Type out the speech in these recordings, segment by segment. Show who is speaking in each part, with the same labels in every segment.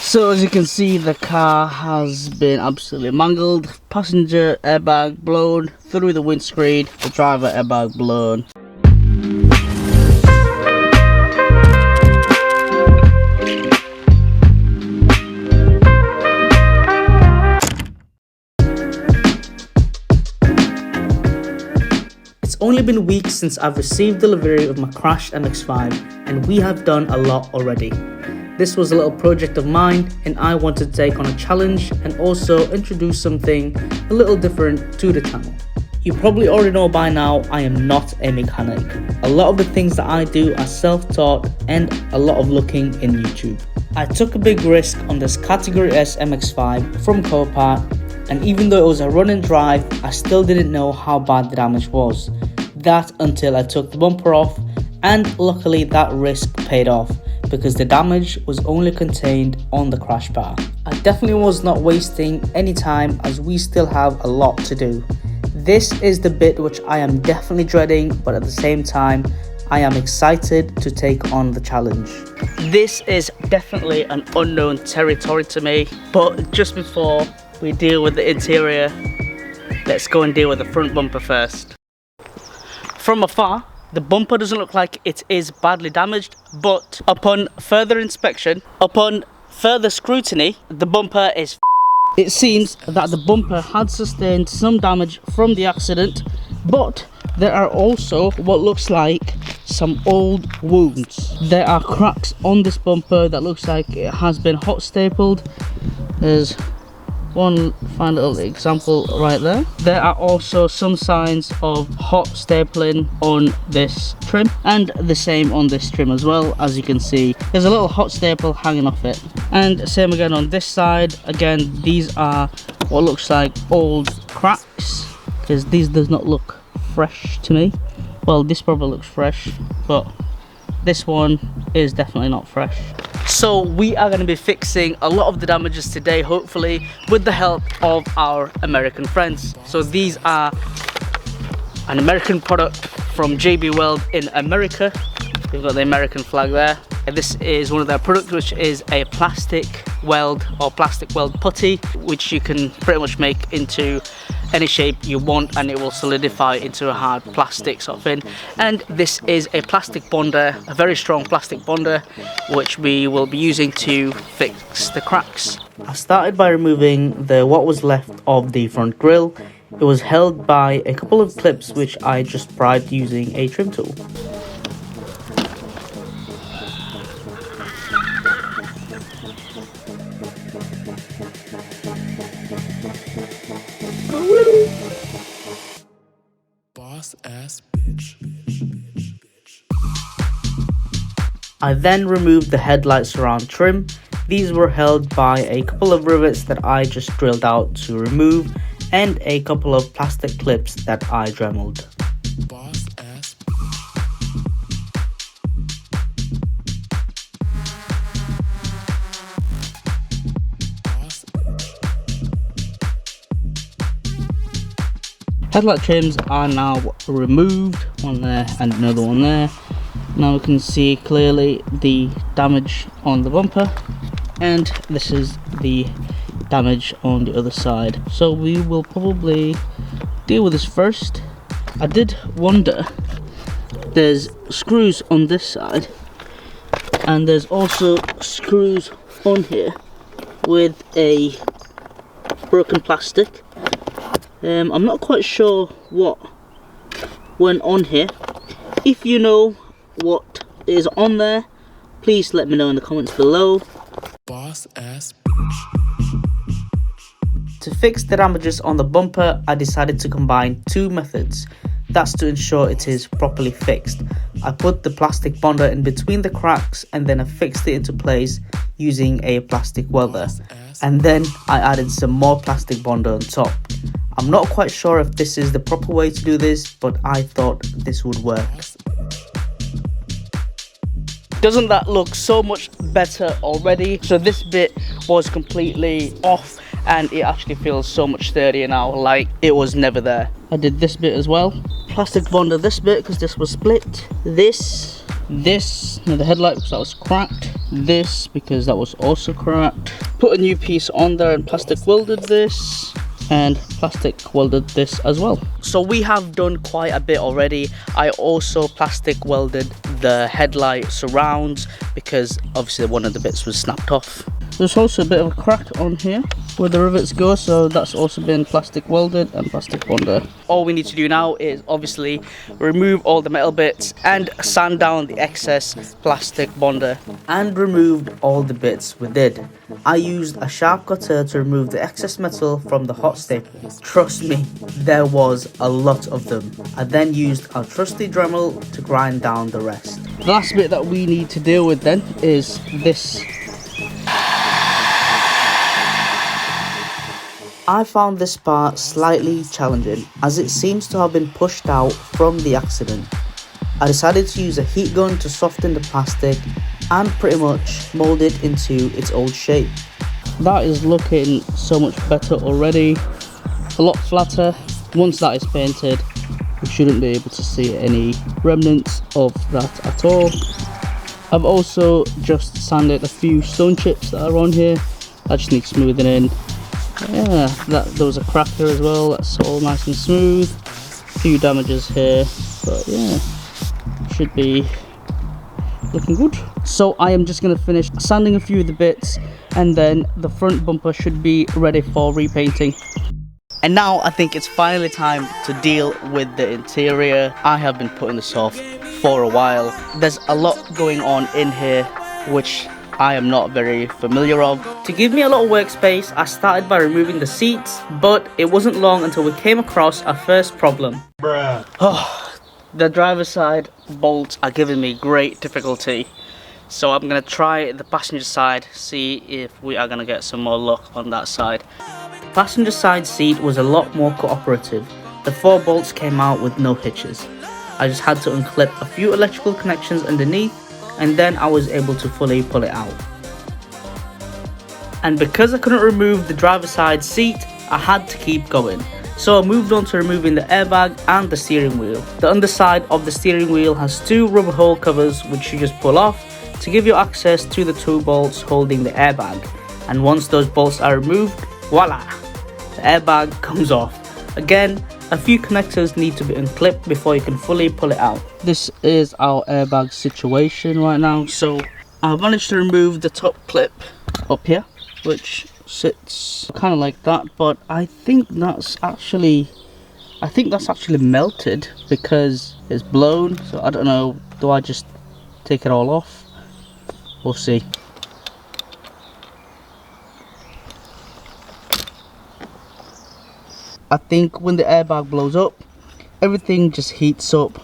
Speaker 1: So as you can see, the car has been absolutely mangled. Passenger airbag blown through the windscreen, the driver airbag blown. It's only been weeks since I've received delivery of my crashed MX5, and we have done a lot already. This was a little project of mine, and I wanted to take on a challenge and also introduce something a little different to the channel. You probably already know by now, I am not a mechanic. A lot of the things that I do are self-taught and a lot of looking in YouTube. I took a big risk on this Category S MX5 from Copart, and even though it was a run and drive, I still didn't know how bad the damage was. That until I took the bumper off, and luckily that risk paid off, because the damage was only contained on the crash bar. I definitely was not wasting any time, as we still have a lot to do. This is the bit which I am definitely dreading, but at the same time I am excited to take on the challenge. This is definitely an unknown territory to me, but just before we deal with the interior, let's go and deal with the front bumper first. From afar, the bumper doesn't look like it is badly damaged, but upon further inspection, upon further scrutiny, the bumper is It seems that the bumper had sustained some damage from the accident, but there are also what looks like some old wounds. There are cracks on this bumper that looks like it has been hot stapled. There's one fine little example right there. There are also some signs of hot stapling on this trim, and the same on this trim as well. As you can see, there's a little hot staple hanging off it, and same again on this side. Again, these are what looks like old cracks, because these does not look fresh to me. Well, this probably looks fresh, but this one is definitely not fresh. So we are going to be fixing a lot of the damages today, hopefully with the help of our American friends. So these are an American product from JB Weld in America. We've got the American flag there. And this is one of their products, which is a plastic weld or plastic weld putty, which you can pretty much make into any shape you want, and it will solidify into a hard plastic sort of thing. And this is a plastic bonder, a very strong plastic bonder, which we will be using to fix the cracks. I started by removing what was left of the front grille. It was held by a couple of clips which I just pried using a trim tool.
Speaker 2: Boss ass bitch.
Speaker 1: I then removed the headlight surround trim. These were held by a couple of rivets that I just drilled out to remove, and a couple of plastic clips that I dremeled.
Speaker 2: Boss ass
Speaker 1: Headlight trims are now removed, one there and another one there. Now we can see clearly the damage on the bumper, and this is the damage on the other side. So we will probably deal with this first. I did wonder, there's screws on this side, and there's also screws on here with a broken plastic. I'm not quite sure what went on here. If you know what is on there, please let me know in the comments below.
Speaker 2: boss ass bitch.
Speaker 1: To fix the damages on the bumper, I decided to combine two methods. That's to ensure it is properly fixed. I put the plastic bonder in between the cracks, and then I fixed it into place using a plastic welder. And then I added some more plastic bonder on top. I'm not quite sure if this is the proper way to do this, but I thought this would work. Doesn't that look so much better already? So this bit was completely off, and it actually feels so much sturdier now, like it was never there. I did this bit as well. Plastic bonder this bit because this was split. This, now the headlight because that was cracked. this because that was also cracked. Put a new piece on there and plastic welded this, and plastic welded this as well. So we have done quite a bit already. I also plastic welded the headlight surrounds because obviously one of the bits was snapped off. There's also a bit of a crack on here where the rivets go, so that's also been plastic welded and plastic bonded. All we need to do now is obviously remove all the metal bits and sand down the excess plastic bonder. And removed all the bits we did. I used a sharp cutter to remove the excess metal from the hot staples. Trust me, there was a lot of them. I then used our trusty Dremel to grind down the rest. The last bit that we need to deal with then is this. I found this part slightly challenging as it seems to have been pushed out from the accident. I decided to use a heat gun to soften the plastic and pretty much mold it into its old shape. That is looking so much better already, a lot flatter. Once that is painted, we shouldn't be able to see any remnants of that at all. I've also just sanded a few stone chips that are on here. I just need smoothing in. Yeah, there was a crack here as well. That's all nice and smooth. A few damages here, but yeah, should be looking good. So I am just going to finish sanding a few of the bits, and then the front bumper should be ready for repainting. And now I think it's finally time to deal with the interior. I have been putting this off for a while. There's a lot going on in here which I am not very familiar of. To give me a little workspace, I started by removing the seats, but it wasn't long until we came across our first problem.
Speaker 3: Bruh.
Speaker 1: The driver's side bolts are giving me great difficulty. So I'm going to try the passenger side, see if we are going to get some more luck on that side. The passenger side seat was a lot more cooperative. The 4 bolts came out with no hitches. I just had to unclip a few electrical connections underneath, and then I was able to fully pull it out. And because I couldn't remove the driver's side seat, I had to keep going. So I moved on to removing the airbag and the steering wheel. The underside of the steering wheel has 2 rubber hole covers which you just pull off to give you access to the 2 bolts holding the airbag. And once those bolts are removed, voila! The airbag comes off. Again, a few connectors need to be unclipped before you can fully pull it out. This is our airbag situation right now. So I've managed to remove the top clip up here, which sits kind of like that, but I think that's actually melted because it's blown. So I don't know, do I just take it all off? We'll see. I think when the airbag blows up, everything just heats up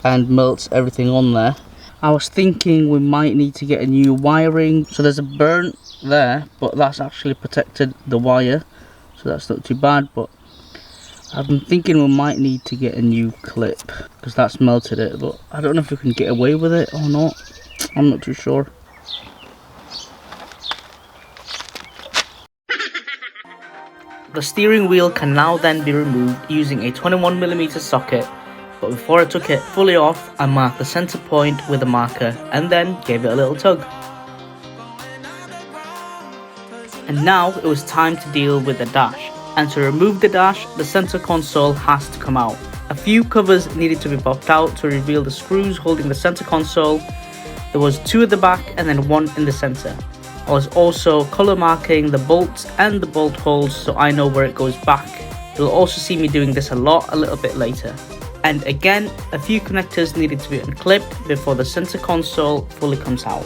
Speaker 1: and melts everything on there. I was thinking we might need to get a new wiring. So there's a burn there, but that's actually protected the wire, so that's not too bad. But I've been thinking we might need to get a new clip because that's melted it, but I don't know if we can get away with it or not. I'm not too sure. The steering wheel can now then be removed using a 21mm socket, but before I took it fully off, I marked the center point with a marker and then gave it a little tug. And now it was time to deal with the dash, and to remove the dash, the center console has to come out. A few covers needed to be popped out to reveal the screws holding the center console. There was 2 at the back and then 1 in the center. I was also color marking the bolts and the bolt holes so I know where it goes back. You'll also see me doing this a little bit later. And again, a few connectors needed to be unclipped before the center console fully comes out.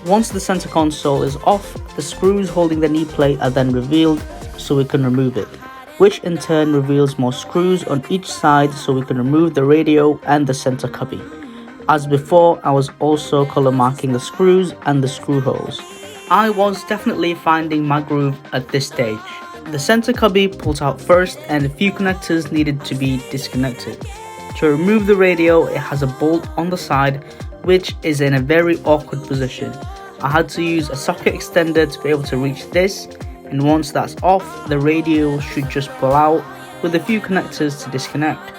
Speaker 1: Once the center console is off, the screws holding the knee plate are then revealed so we can remove it, which in turn reveals more screws on each side so we can remove the radio and the center cubby. As before, I was also color marking the screws and the screw holes. I was definitely finding my groove at this stage. The center cubby pulled out first and a few connectors needed to be disconnected. To remove the radio, it has a bolt on the side which is in a very awkward position. I had to use a socket extender to be able to reach this, and once that's off, the radio should just pull out with a few connectors to disconnect.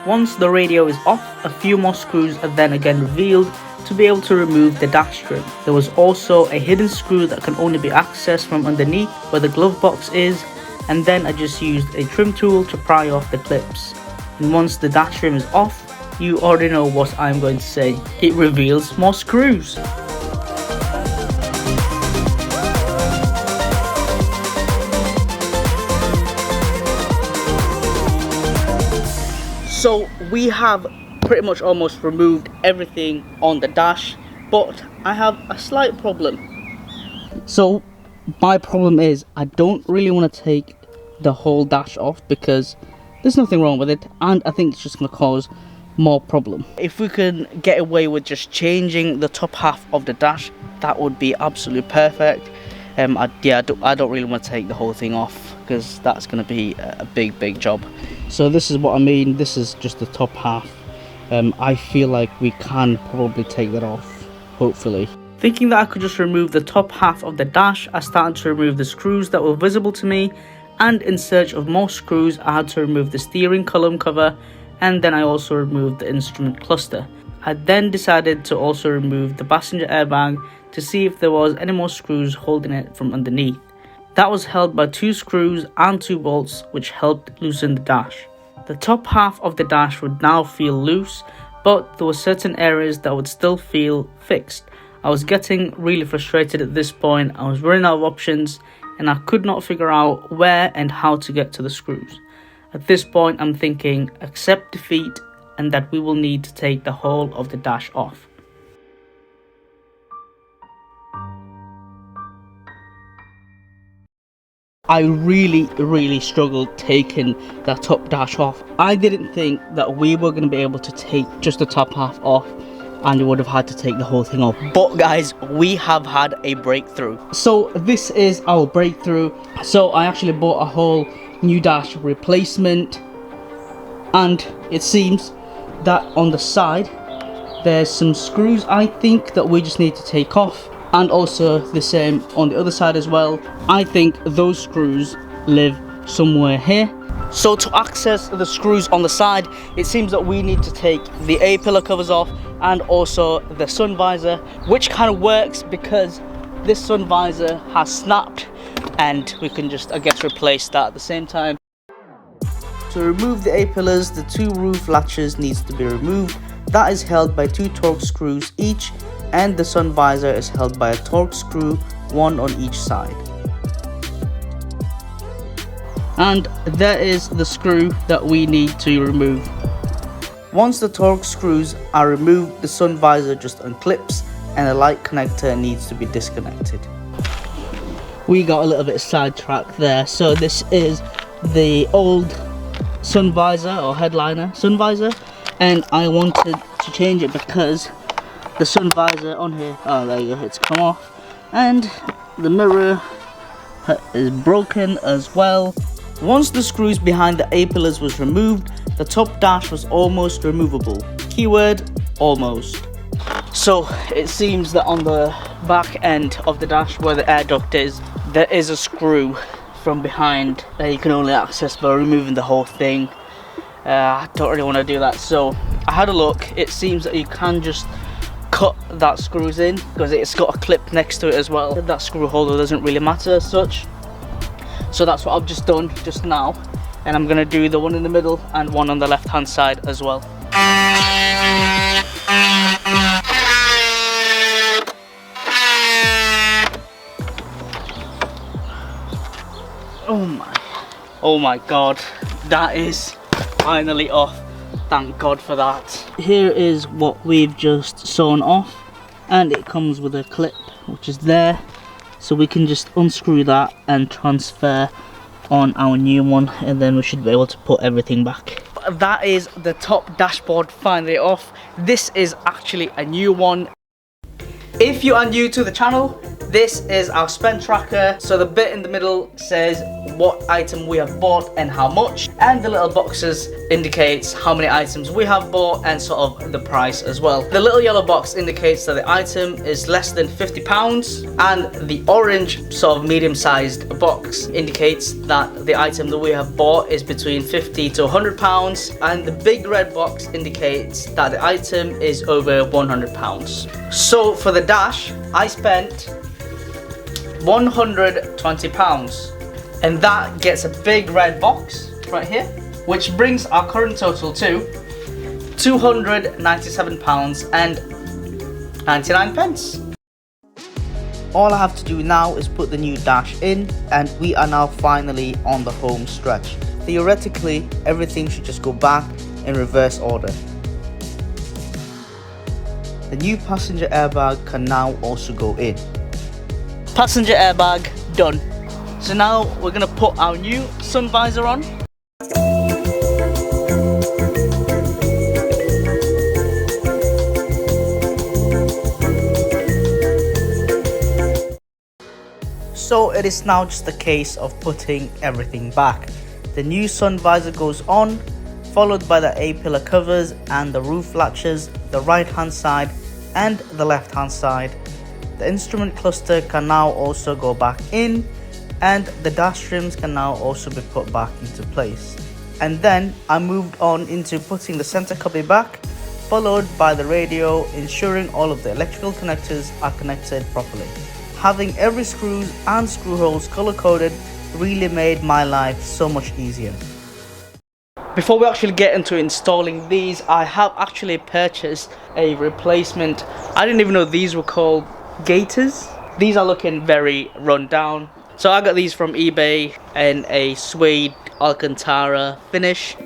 Speaker 1: Once the radio is off, a few more screws are then again revealed to be able to remove the dash trim. There was also a hidden screw that can only be accessed from underneath where the glove box is, and then I just used a trim tool to pry off the clips. And once the dash trim is off, you already know what I'm going to say. It reveals more screws. So we have pretty much almost removed everything on the dash, but I have a slight problem. So my problem is I don't really want to take the whole dash off because there's nothing wrong with it, and I think it's just going to cause more problem. If we can get away with just changing the top half of the dash, that would be absolutely perfect. I don't really want to take the whole thing off because that's going to be a big job. So this is what I mean. This is just the top half. I feel like we can probably take that off, hopefully. Thinking that I could just remove the top half of the dash, I started to remove the screws that were visible to me, and in search of more screws I had to remove the steering column cover, and then I also removed the instrument cluster. I then decided to also remove the passenger airbag to see if there was any more screws holding it from underneath. That was held by 2 screws and 2 bolts, which helped loosen the dash. The top half of the dash would now feel loose, but there were certain areas that would still feel fixed. I was getting really frustrated at this point. I was running out of options and I could not figure out where and how to get to the screws. At this point I'm thinking accept defeat and that we will need to take the whole of the dash off. I really struggled taking that top dash off. I didn't think that we were going to be able to take just the top half off and we would have had to take the whole thing off. But guys, we have had a breakthrough. So this is our breakthrough. So I actually bought a whole new dash replacement, and it seems that on the side there's some screws I think that we just need to take off, and also the same on the other side as well. I think those screws live somewhere here. So to access the screws on the side, it seems that we need to take the A-pillar covers off and also the sun visor, which kind of works because this sun visor has snapped and we can just, I guess, replace that at the same time. To remove the A-pillars, the 2 roof latches needs to be removed. That is held by 2 Torx screws each, and the sun visor is held by a Torx screw, 1 on each side. And there is the screw that we need to remove. Once the Torx screws are removed, the sun visor just unclips and the light connector needs to be disconnected. We got a little bit sidetracked there. So this is the old sun visor or headliner sun visor, and I wanted to change it because the sun visor on here, oh there you go, it's come off, and the mirror is broken as well. Once the screws behind the A-pillars was removed, the top dash was almost removable. Keyword, almost. So it seems that on the back end of the dash where the air duct is, there is a screw from behind that you can only access by removing the whole thing. I don't really want to do that, so I had a look. It seems that you can just cut that screws in because it's got a clip next to it as well. That screw holder doesn't really matter as such. So that's what I've just done just now, and I'm gonna do the one in the middle and one on the left hand side as well. Oh my god, that is finally off. Thank god for that. Here is what we've just sewn off, and it comes with a clip which is there, so we can just unscrew that and transfer on our new one, and then we should be able to put everything back. That is the top dashboard finally off. This is actually a new one. If you are new to the channel, this is our spend tracker. So the bit in the middle says what item we have bought and how much, and the little boxes indicates how many items we have bought and sort of the price as well. The little yellow box indicates that the item is less than £50, and the orange sort of medium-sized box indicates that the item that we have bought is between £50 to £100, and the big red box indicates that the item is over £100. So for the dash, I spent £120, and that gets a big red box right here, which brings our current total to £297.99. All I have to do now is put the new dash in, and we are now finally on the home stretch. Theoretically, everything should just go back in reverse order. The new passenger airbag can now also go in. Passenger airbag done. So now we're gonna put our new sun visor on. So it is now just a case of putting everything back. The new sun visor goes on, followed by the A-pillar covers and the roof latches, the right hand side and the left hand side. The instrument cluster can now also go back in, and the dash trims can now also be put back into place. And then I moved on into putting the center cubby back, followed by the radio, ensuring all of the electrical connectors are connected properly. Having every screws and screw holes color coded really made my life so much easier. Before we actually get into installing these, I have actually purchased a replacement. I didn't even know these were called gaiters. These are looking very run down. So I got these from eBay in a suede Alcantara finish.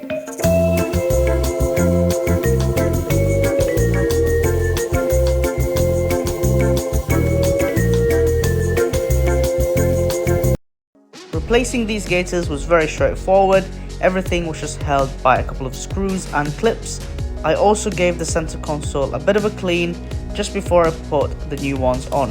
Speaker 1: Replacing these gaiters was very straightforward. Everything was just held by a couple of screws and clips. I also gave the center console a bit of a clean just before I put the new ones on.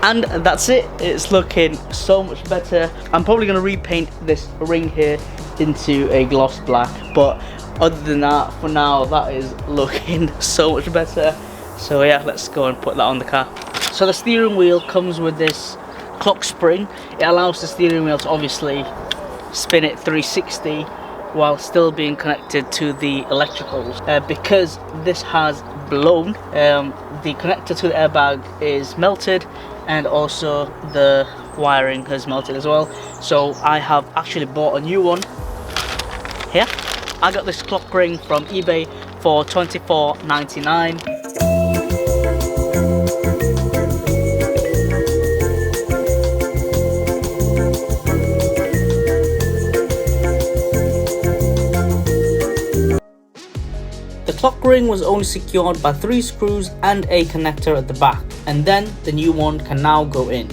Speaker 1: And that's it. It's looking so much better. I'm probably going to repaint this ring here into a gloss black, but other than that, for now, that is looking so much better. So yeah, let's go and put that on the car. So the steering wheel comes with this clock spring. It allows the steering wheel to obviously spin it 360 while still being connected to the electricals. Because this has blown, the connector to the airbag is melted, and also the wiring has melted as well. So I have actually bought a new one here. I got this clock ring from eBay for $24.99. The clock ring was only secured by 3 screws and a connector at the back, and then the new one can now go in.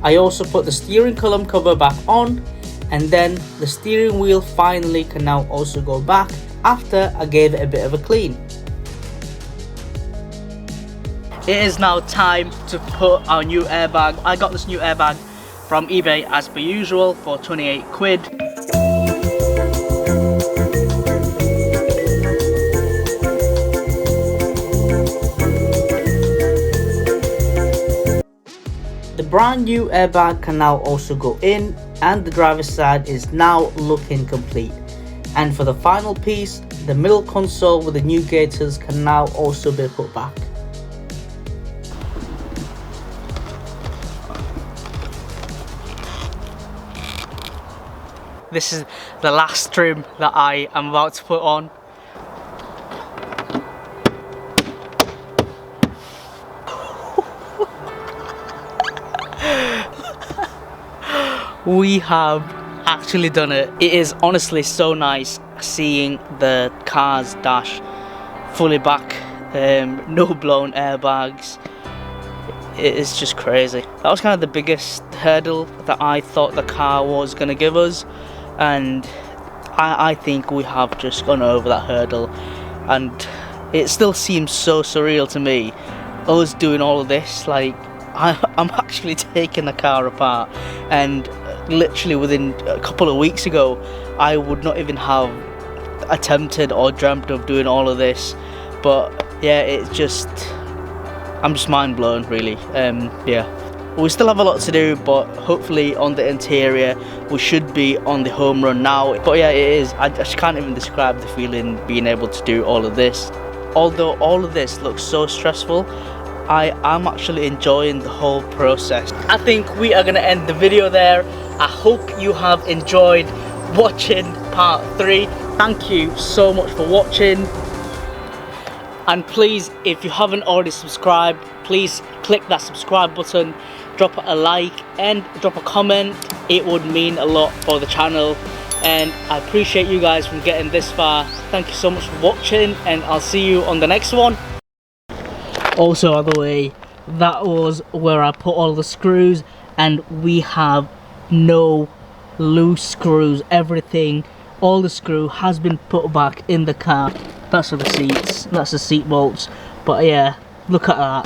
Speaker 1: I also put the steering column cover back on, and then the steering wheel finally can now also go back after I gave it a bit of a clean. It is now time to put our new airbag. I got this new airbag from eBay as per usual for 28 quid. The brand new airbag can now also go in, and the driver's side is now looking complete. And for the final piece, the middle console with the new gaiters can now also be put back. This is the last trim that I am about to put on. We have actually done it. It is honestly so nice seeing the car's dash fully back, no blown airbags. It is just crazy. That was kind of the biggest hurdle that I thought the car was going to give us, and I think we have just gone over that hurdle, and it still seems so surreal to me us doing all of this, like I'm actually taking the car apart, and literally within a couple of weeks ago I would not even have attempted or dreamt of doing all of this. But yeah, I'm just mind blown, really. Yeah, we still have a lot to do, but hopefully on the interior we should be on the home run now. But yeah, it is, I just can't even describe the feeling being able to do all of this. Although all of this looks so stressful, I am actually enjoying the whole process. I think we are going to end the video there. I hope you have enjoyed watching part 3. Thank you so much for watching. And please, if you haven't already subscribed, please click that subscribe button, drop a like and drop a comment. It would mean a lot for the channel, and I appreciate you guys from getting this far. Thank you so much for watching, and I'll see you on the next one. Also, by the way, that was where I put all the screws, and we have no loose screws. Everything, all the screw has been put back in the car. That's for the seats, that's the seat bolts. But yeah, look at that.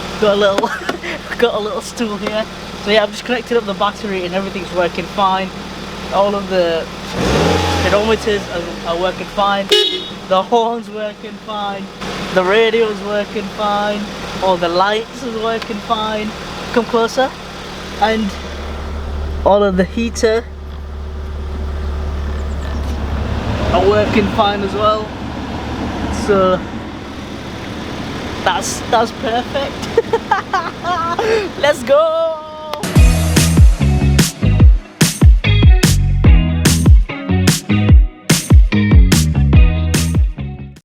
Speaker 1: Got a little stool here. So yeah, I've just connected up the battery and everything's working fine. All of the speedometers are working fine. The horn's working fine. The radio's working fine. All the lights is working fine. Come closer. And all of the heater are working fine as well. So that's perfect. Let's go.